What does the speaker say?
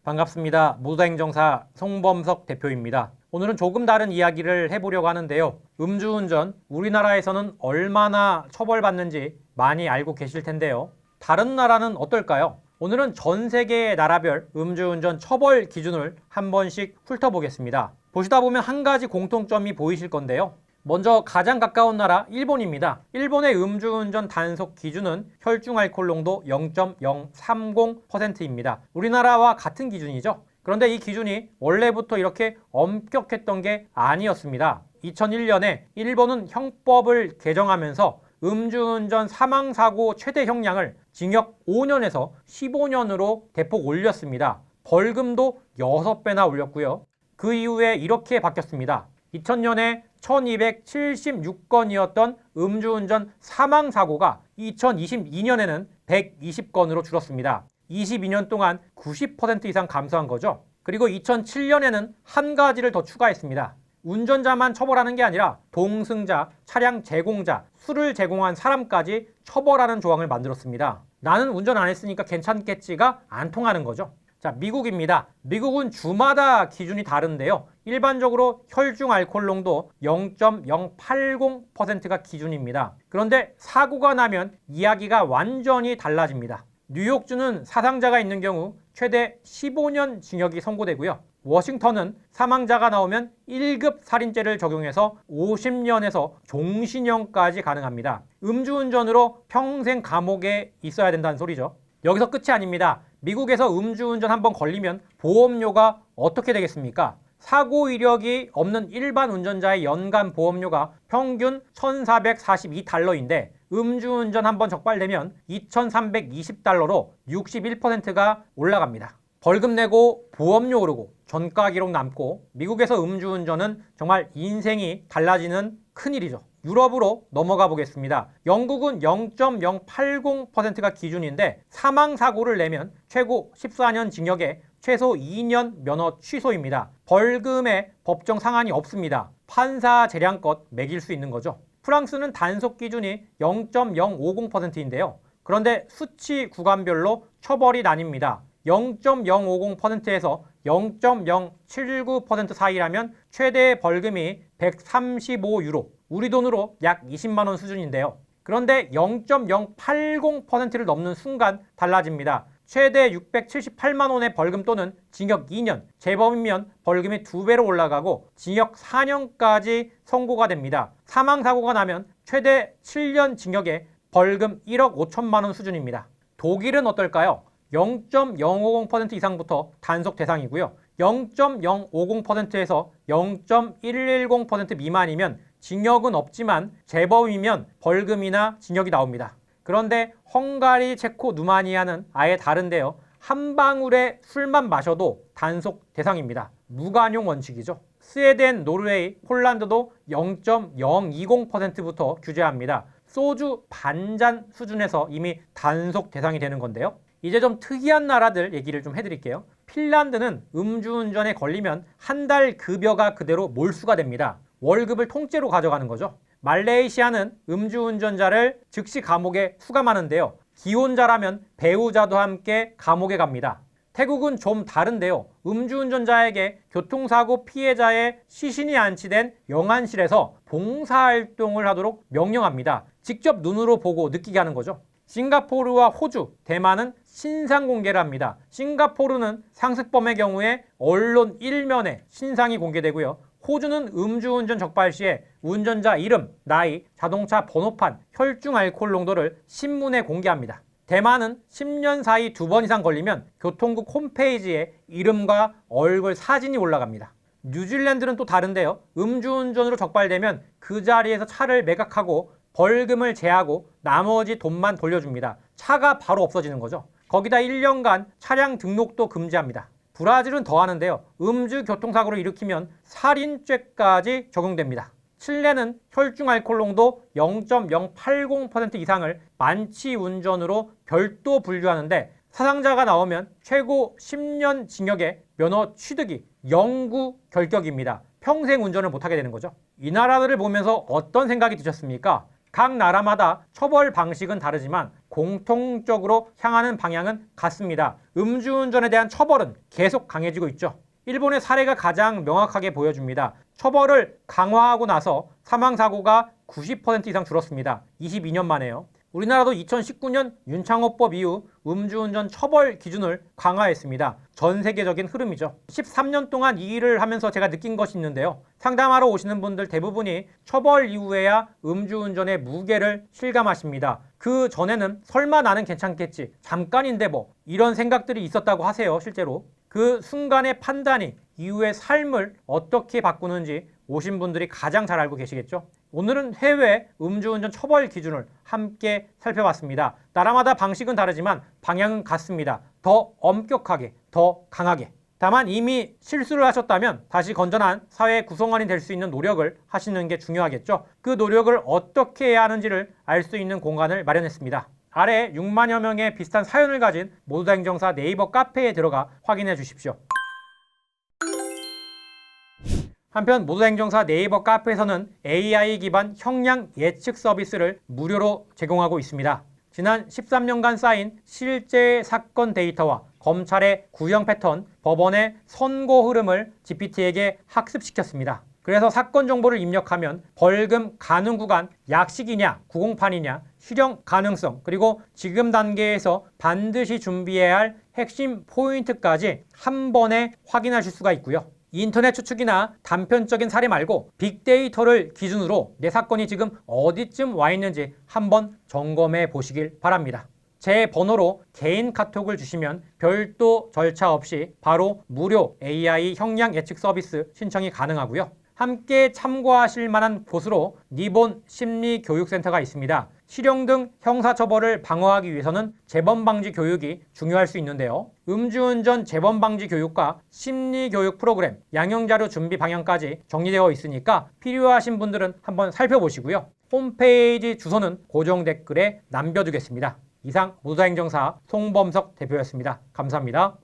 반갑습니다. 모두다행정사 송범석 대표입니다. 오늘은 조금 다른 이야기를 해보려고 하는데요. 음주운전, 우리나라에서는 얼마나 처벌받는지 많이 알고 계실 텐데요. 다른 나라는 어떨까요? 오늘은 전 세계의 나라별 음주운전 처벌 기준을 한 번씩 훑어보겠습니다. 보시다 보면 한 가지 공통점이 보이실 건데요. 먼저 가장 가까운 나라 일본입니다. 일본의 음주운전 단속 기준은 혈중 알코올 농도 0.030%입니다. 우리나라와 같은 기준이죠. 그런데 이 기준이 원래부터 이렇게 엄격했던 게 아니었습니다. 2001년에 일본은 형법을 개정하면서 음주운전 사망사고 최대 형량을 징역 5년에서 15년으로 대폭 올렸습니다. 벌금도 6배나 올렸고요. 그 이후에 이렇게 바뀌었습니다. 2000년에 1276건이었던 음주운전 사망사고가 2022년에는 120건으로 줄었습니다. 22년 동안 90% 이상 감소한 거죠. 그리고 2007년에는 한 가지를 더 추가했습니다. 운전자만 처벌하는 게 아니라 동승자, 차량 제공자, 술을 제공한 사람까지 처벌하는 조항을 만들었습니다. 나는 운전 안 했으니까 괜찮겠지가 안 통하는 거죠. 자, 미국입니다. 미국은 주마다 기준이 다른데요. 일반적으로 혈중 알코올 농도 0.080%가 기준입니다. 그런데 사고가 나면 이야기가 완전히 달라집니다. 뉴욕주는 사상자가 있는 경우 최대 15년 징역이 선고되고요. 워싱턴은 사망자가 나오면 1급 살인죄를 적용해서 50년에서 종신형까지 가능합니다. 음주운전으로 평생 감옥에 있어야 된다는 소리죠. 여기서 끝이 아닙니다. 미국에서 음주운전 한번 걸리면 보험료가 어떻게 되겠습니까? 사고 이력이 없는 일반 운전자의 연간 보험료가 평균 1,442달러인데 음주운전 한번 적발되면 2,320달러로 61%가 올라갑니다. 벌금 내고 보험료 오르고 전과 기록 남고 미국에서 음주운전은 정말 인생이 달라지는 큰일이죠. 유럽으로 넘어가 보겠습니다. 영국은 0.080%가 기준인데 사망사고를 내면 최고 14년 징역에 최소 2년 면허 취소입니다. 벌금에 법정 상한이 없습니다. 판사 재량껏 매길 수 있는 거죠. 프랑스는 단속 기준이 0.050%인데요. 그런데 수치 구간별로 처벌이 나뉩니다. 0.050%에서 0.079% 사이라면 최대 벌금이 135유로, 우리 돈으로 약 20만 원 수준인데요. 그런데 0.080%를 넘는 순간 달라집니다. 최대 678만 원의 벌금 또는 징역 2년, 재범이면 벌금이 2배로 올라가고 징역 4년까지 선고가 됩니다. 사망사고가 나면 최대 7년 징역에 벌금 1억 5천만 원 수준입니다. 독일은 어떨까요? 0.050% 이상부터 단속 대상이고요. 0.050%에서 0.110% 미만이면 징역은 없지만 재범이면 벌금이나 징역이 나옵니다. 그런데 헝가리, 체코, 루마니아는 아예 다른데요. 한 방울의 술만 마셔도 단속 대상입니다. 무관용 원칙이죠. 스웨덴, 노르웨이, 폴란드도 0.020%부터 규제합니다. 소주 반잔 수준에서 이미 단속 대상이 되는 건데요. 이제 좀 특이한 나라들 얘기를 좀 해드릴게요. 핀란드는 음주운전에 걸리면 한 달 급여가 그대로 몰수가 됩니다. 월급을 통째로 가져가는 거죠. 말레이시아는 음주운전자를 즉시 감옥에 수감하는데요. 기혼자라면 배우자도 함께 감옥에 갑니다. 태국은 좀 다른데요. 음주운전자에게 교통사고 피해자의 시신이 안치된 영안실에서 봉사활동을 하도록 명령합니다. 직접 눈으로 보고 느끼게 하는 거죠. 싱가포르와 호주, 대만은 신상 공개를 합니다. 싱가포르는 상습범의 경우에 언론 1면에 신상이 공개되고요. 호주는 음주운전 적발 시에 운전자 이름, 나이, 자동차 번호판, 혈중 알코올 농도를 신문에 공개합니다. 대만은 10년 사이 2번 이상 걸리면 교통국 홈페이지에 이름과 얼굴 사진이 올라갑니다. 뉴질랜드는 또 다른데요. 음주운전으로 적발되면 그 자리에서 차를 매각하고 벌금을 제하고 나머지 돈만 돌려줍니다. 차가 바로 없어지는 거죠. 거기다 1년간 차량 등록도 금지합니다. 브라질은 더 하는데요. 음주 교통사고를 일으키면 살인죄까지 적용됩니다. 칠레는 혈중 알코올 농도 0.080% 이상을 만취 운전으로 별도 분류하는데 사상자가 나오면 최고 10년 징역에 면허 취득이 영구 결격입니다. 평생 운전을 못하게 되는 거죠. 이 나라들을 보면서 어떤 생각이 드셨습니까? 각 나라마다 처벌 방식은 다르지만 공통적으로 향하는 방향은 같습니다. 음주운전에 대한 처벌은 계속 강해지고 있죠. 일본의 사례가 가장 명확하게 보여줍니다. 처벌을 강화하고 나서 사망사고가 90% 이상 줄었습니다. 22년 만에요. 우리나라도 2019년 윤창호법 이후 음주운전 처벌 기준을 강화했습니다. 전 세계적인 흐름이죠. 13년 동안 이 일을 하면서 제가 느낀 것이 있는데요. 상담하러 오시는 분들 대부분이 처벌 이후에야 음주운전의 무게를 실감하십니다. 그 전에는 설마 나는 괜찮겠지, 잠깐인데 뭐, 이런 생각들이 있었다고 하세요. 실제로. 그 순간의 판단이 이후의 삶을 어떻게 바꾸는지 오신 분들이 가장 잘 알고 계시겠죠? 오늘은 해외 음주운전 처벌 기준을 함께 살펴봤습니다. 나라마다 방식은 다르지만 방향은 같습니다. 더 엄격하게, 더 강하게. 다만 이미 실수를 하셨다면 다시 건전한 사회 구성원이 될 수 있는 노력을 하시는 게 중요하겠죠. 그 노력을 어떻게 해야 하는지를 알 수 있는 공간을 마련했습니다. 아래 6만여 명의 비슷한 사연을 가진 모두다 행정사 네이버 카페에 들어가 확인해 주십시오. 한편 모두다 행정사 네이버 카페에서는 AI 기반 형량 예측 서비스를 무료로 제공하고 있습니다. 지난 13년간 쌓인 실제 사건 데이터와 검찰의 구형 패턴, 법원의 선고 흐름을 GPT에게 학습시켰습니다. 그래서 사건 정보를 입력하면 벌금 가능 구간, 약식이냐, 구공판이냐, 실형 가능성, 그리고 지금 단계에서 반드시 준비해야 할 핵심 포인트까지 한 번에 확인하실 수가 있고요. 인터넷 추측이나 단편적인 사례 말고 빅데이터를 기준으로 내 사건이 지금 어디쯤 와 있는지 한번 점검해 보시길 바랍니다. 제 번호로 개인 카톡을 주시면 별도 절차 없이 바로 무료 AI 형량 예측 서비스 신청이 가능하고요. 함께 참고하실 만한 곳으로 니본 심리교육센터가 있습니다. 실형 등 형사처벌을 방어하기 위해서는 재범방지 교육이 중요할 수 있는데요. 음주운전 재범방지 교육과 심리교육 프로그램, 양형자료 준비 방향까지 정리되어 있으니까 필요하신 분들은 한번 살펴보시고요. 홈페이지 주소는 고정 댓글에 남겨두겠습니다. 이상 모두다 행정사 송범석 대표였습니다. 감사합니다.